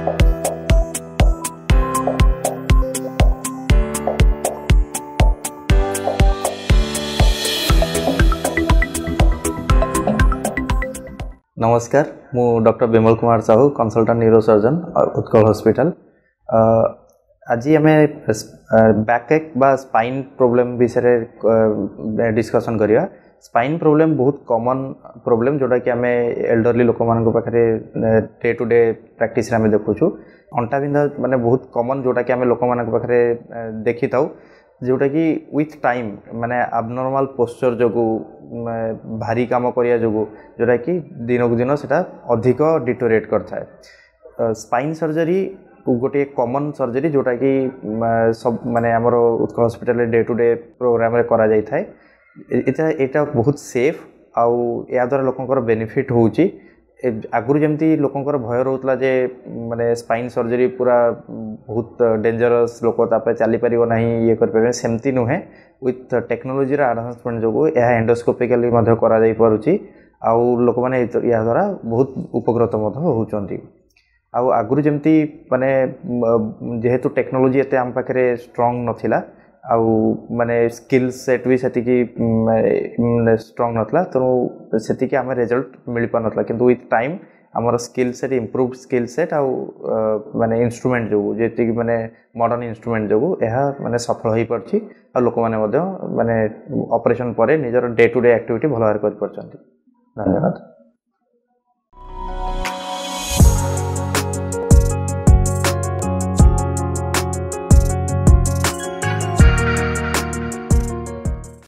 नमस्कार मु doctor Vimal Kumar Sahu consultant neurosurgeon Utkal hospital. आज आम बैकएक बा स्पाइन प्रॉब्लम विषय डिस्कशन करिया। स्पाइन प्रॉब्लम बहुत कॉमन प्रॉब्लम जोटा कि आम एल्डरली लोक मान पाखे डे टू डे प्रैक्टिस आम देखुचु। अंटा बिंधा माने बहुत कॉमन जोटा कि आम लोक मान पाखे देखी था जोटा कि विथ टाइम माने एबनॉर्मल पोस्चर जो भारी काम करिया जो जोटा कि दिन को दिन सेटा अधिक डिटोरेट करता है। स्पाइन सर्जरी गोटे कॉमन सर्जरी जोटा कि सब माने हमर Utkal hospital day to day programme रे करा जाय थाए। एटा बहुत सेफ आउ या द्वारा लोकंकर बेनिफिट होउची। आगुरी जमती लोकंकर भय रोतला जे माने स्पाइन सर्जरी पूरा बहुत डेंजरस लोक तापर चली परिबो नहीं ये कर परबे सेमती नुहे। विथ टेक्नोलोजी रा एडवांसमेंट जोगो या एंडोस्कोपिकली मध्य करा जाय परुची आउ लोक माने या द्वारा बहुत उपकृत मध्य होउचंती। आउ आगुरी जमती माने जेहेतु टेक्नोलोजी एते आम पाखरे स्ट्रांग नथिला आउ माने स्किल सेट भी सेति की स्ट्रांग नथला तो सेति की आमे रिजल्ट मिल पा नथला। किंतु विथ टाइम आमर skill set improved skill set आउ माने इंस्ट्रूमेंट जो जेति की माने मॉडर्न इंस्ट्रूमेंट जो यह माने सफल होई परछि आ लोक माने मध्य माने ऑपरेशन परे निजर डे टू डे एक्टिविटी भलो भार कर परछंती। धन्यवाद।